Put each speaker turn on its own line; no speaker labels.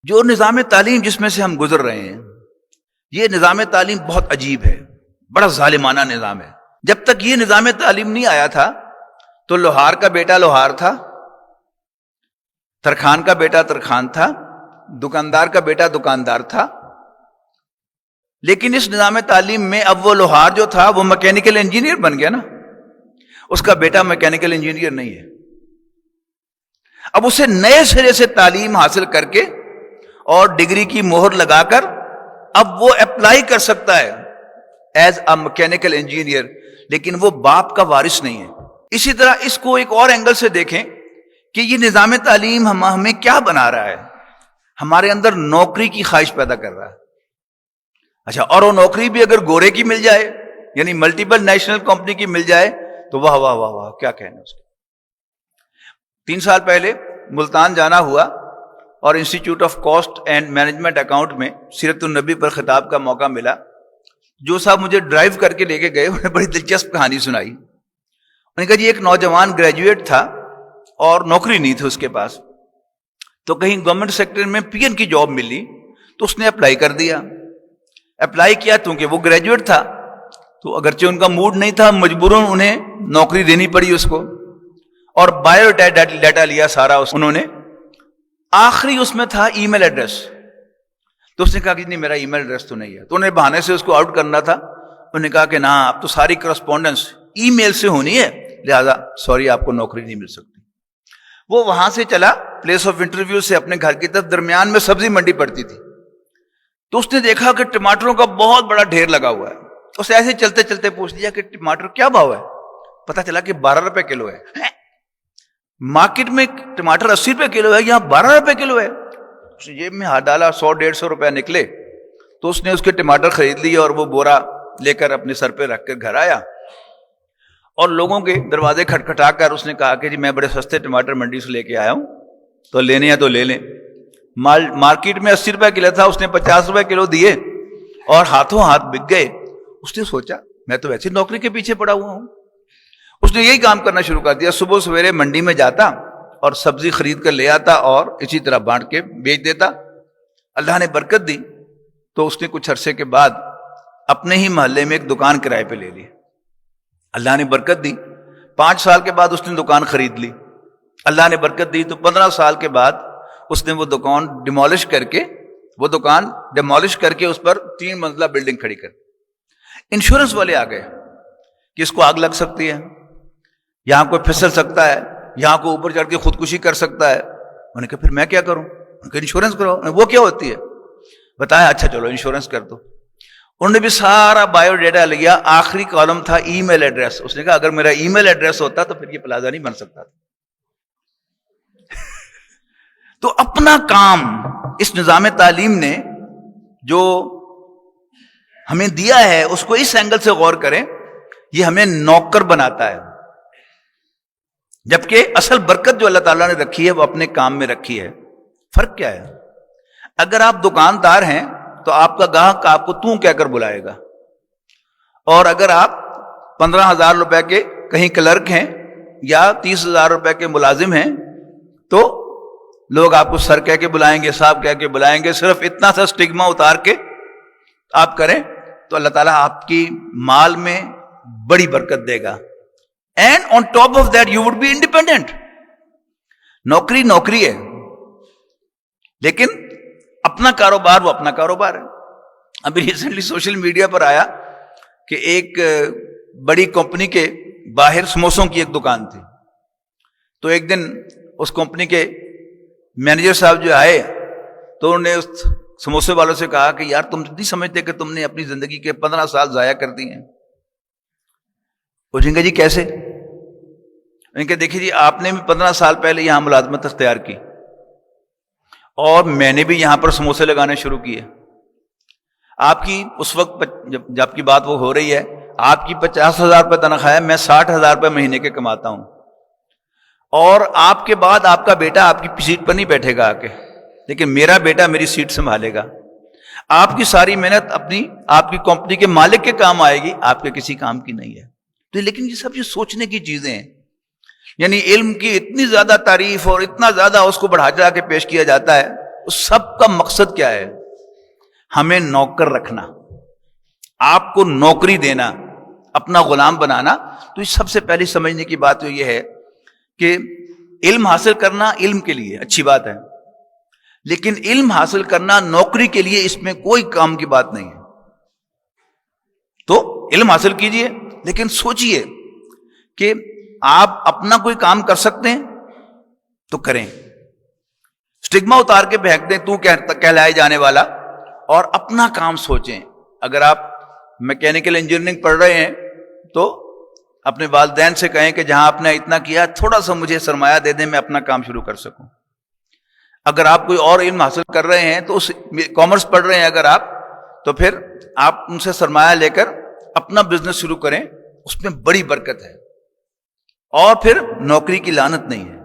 جو نظام تعلیم جس میں سے ہم گزر رہے ہیں، یہ نظام تعلیم بہت عجیب ہے، بڑا ظالمانہ نظام ہے۔ جب تک یہ نظام تعلیم نہیں آیا تھا تو لوہار کا بیٹا لوہار تھا، ترخان کا بیٹا ترخان تھا، دکاندار کا بیٹا دکاندار تھا۔ لیکن اس نظام تعلیم میں اب وہ لوہار جو تھا وہ میکینیکل انجینئر بن گیا نا، اس کا بیٹا میکینیکل انجینئر نہیں ہے۔ اب اسے نئے سرے سے تعلیم حاصل کر کے اور ڈگری کی مہر لگا کر اب وہ اپلائی کر سکتا ہے ایز اے میکینیکل انجینئر، لیکن وہ باپ کا وارث نہیں ہے۔ اسی طرح اس کو ایک اور اینگل سے دیکھیں کہ یہ نظام تعلیم ہمیں کیا بنا رہا ہے، ہمارے اندر نوکری کی خواہش پیدا کر رہا ہے۔ اچھا، اور وہ نوکری بھی اگر گورے کی مل جائے، یعنی ملٹیپل نیشنل کمپنی کی مل جائے تو واہ واہ واہ واہ، کیا کہنا اس کے۔ 3 سال پہلے ملتان جانا ہوا اور institute of cost and management account میں سیرت النبی پر خطاب کا موقع ملا۔ جو صاحب مجھے ڈرائیو کر کے لے کے گئے انہیں بڑی دلچسپ کہانی سنائی۔ انہوں نے کہا جی ایک نوجوان گریجویٹ تھا اور نوکری نہیں تھی اس کے پاس، تو کہیں گورنمنٹ سیکٹر میں پی این کی جاب ملی تو اس نے اپلائی کر دیا۔ اپلائی کیا کیونکہ وہ گریجویٹ تھا، تو اگرچہ ان کا موڈ نہیں تھا، مجبوراً انہیں نوکری دینی پڑی اس کو، اور بایو ڈیٹا لیا سارا انہوں نے۔ آخری اس میں تھا ای میل ایڈریس، تو اس نے کہا کہ نہیں میرا ای میل ایڈریس تو نہیں ہے، تو انہیں بہانے سے اس کو آؤٹ کرنا تھا۔ انہوں نے کہا کہ نہ اب تو ساری کرسپونڈنس ای میل سے ہونی ہے، لہذا سوری آپ کو نوکری نہیں مل سکتی۔ وہ وہاں سے چلا پلیس آف انٹرویو سے اپنے گھر کی طرف، درمیان میں سبزی منڈی پڑتی تھی، تو اس نے دیکھا کہ ٹماٹروں کا بہت بڑا ڈھیر لگا ہوا ہے۔ اس نے ایسے چلتے چلتے پوچھ لیا کہ ٹماٹر کیا بھاؤ ہے؟ پتا چلا کہ 12 روپے کلو ہے۔ مارکیٹ میں ٹماٹر 80 روپے کلو ہے، یہاں 12 روپے کلو ہے۔ اس نے جیب میں ہاتھ ڈالا، 100-150 روپے نکلے، تو اس نے اس کے ٹماٹر خرید لیے اور وہ بورا لے کر اپنے سر پہ رکھ کر گھر آیا، اور لوگوں کے دروازے کھٹکھٹا کر اس نے کہا کہ جی میں بڑے سستے ٹماٹر منڈی سے لے کے آیا ہوں، تو لینے ہیں تو لے لیں۔ مارکیٹ میں 80 روپے کلو تھا، اس نے 50 روپے کلو دیے اور ہاتھوں ہاتھ بک گئے۔ اس نے سوچا میں تو ویسے نوکری کے پیچھے پڑا ہوا ہوں۔ اس نے یہی کام کرنا شروع کر دیا، صبح سویرے منڈی میں جاتا اور سبزی خرید کر لے آتا اور اسی طرح بانٹ کے بیچ دیتا۔ اللہ نے برکت دی تو اس نے کچھ عرصے کے بعد اپنے ہی محلے میں ایک دکان کرائے پہ لے لی۔ اللہ نے برکت دی، 5 سال کے بعد اس نے دکان خرید لی۔ اللہ نے برکت دی تو 15 سال کے بعد اس نے وہ دکان ڈیمولش کر کے اس پر 3 منزلہ بلڈنگ کھڑی کر۔ انشورنس والے آ گئے کہ اس کو آگ لگ سکتی ہے، یہاں کوئی پھسل سکتا ہے، یہاں کو اوپر چڑھ کے خودکشی کر سکتا ہے۔ انہوں نے کہا پھر میں کیا کروں؟ کہ انشورنس کرو۔ وہ کیا ہوتی ہے بتایا؟ اچھا چلو انشورنس کر دو۔ انہوں نے بھی سارا بایو ڈیٹا لیا، آخری کالم تھا ای میل ایڈریس۔ اس نے کہا اگر میرا ای میل ایڈریس ہوتا تو پھر یہ پلازا نہیں بن سکتا تھا۔ تو اپنا کام اس نظام تعلیم نے جو ہمیں دیا ہے اس کو اس اینگل سے غور کریں، یہ ہمیں نوکر بناتا ہے، جبکہ اصل برکت جو اللہ تعالیٰ نے رکھی ہے وہ اپنے کام میں رکھی ہے۔ فرق کیا ہے؟ اگر آپ دکاندار ہیں تو آپ کا گاہک آپ کو تو کہہ کر بلائے گا، اور اگر آپ 15,000 روپے کے کہیں کلرک ہیں یا 30,000 روپے کے ملازم ہیں تو لوگ آپ کو سر کہہ کے بلائیں گے، صاحب کہہ کے بلائیں گے۔ صرف اتنا سا سٹگما اتار کے آپ کریں تو اللہ تعالیٰ آپ کی مال میں بڑی برکت دے گا۔ And on top of that you would be independent. نوکری نوکری ہے، لیکن اپنا کاروبار وہ اپنا کاروبار ہے۔ ابھی ریسنٹلی سوشل میڈیا پر آیا کہ ایک بڑی کمپنی کے باہر سموسوں کی ایک دکان تھی، تو ایک دن اس کمپنی کے مینیجر صاحب جو آئے تو انہوں نے اس سموسے والوں سے کہا کہ یار تم نہیں سمجھتے کہ تم نے اپنی زندگی کے 15 سال ضائع کر دی ہیں؟ پوچھیں گے جی کیسے؟ ان کے دیکھیے جی آپ نے بھی 15 سال پہلے یہاں ملازمت اختیار کی اور میں نے بھی یہاں پر سموسے لگانے شروع کیے۔ آپ کی اس وقت جب کی بات وہ ہو رہی ہے، آپ کی 50,000 روپے تنخواہ ہے، میں 60,000 روپے مہینے کے کماتا ہوں، اور آپ کے بعد آپ کا بیٹا آپ کی سیٹ پر نہیں بیٹھے گا آ کے، لیکن میرا بیٹا میری سیٹ سنبھالے گا۔ آپ کی ساری محنت آپ کی کمپنی کے مالک کے کام آئے گی، آپ کے کسی کام کی نہیں ہے۔ تو لیکن یہ سب سوچنے کی چیزیں ہیں، یعنی علم کی اتنی زیادہ تعریف اور اتنا زیادہ اس کو بڑھا چڑھا کے پیش کیا جاتا ہے اس سب کا مقصد کیا ہے؟ ہمیں نوکر رکھنا، آپ کو نوکری دینا، اپنا غلام بنانا. تو یہ سب سے پہلی سمجھنے کی بات تو یہ ہے کہ علم حاصل کرنا علم کے لیے اچھی بات ہے، لیکن علم حاصل کرنا نوکری کے لیے اس میں کوئی کام کی بات نہیں ہے. تو علم حاصل کیجئے، لیکن سوچئے کہ آپ اپنا کوئی کام کر سکتے ہیں تو کریں، سٹگما اتار کے پھینک دیں تو کہلائے جانے والا، اور اپنا کام سوچیں. اگر آپ میکینیکل انجینئرنگ پڑھ رہے ہیں تو اپنے والدین سے کہیں کہ جہاں آپ نے اتنا کیا تھوڑا سا مجھے سرمایہ دے دیں، میں اپنا کام شروع کر سکوں. اگر آپ کوئی اور علم حاصل کر رہے ہیں تو کامرس پڑھ رہے ہیں اگر آپ، تو پھر آپ ان سے سرمایہ لے کر اپنا بزنس شروع کریں، اس میں بڑی برکت ہے، اور پھر نوکری کی لعنت نہیں ہے.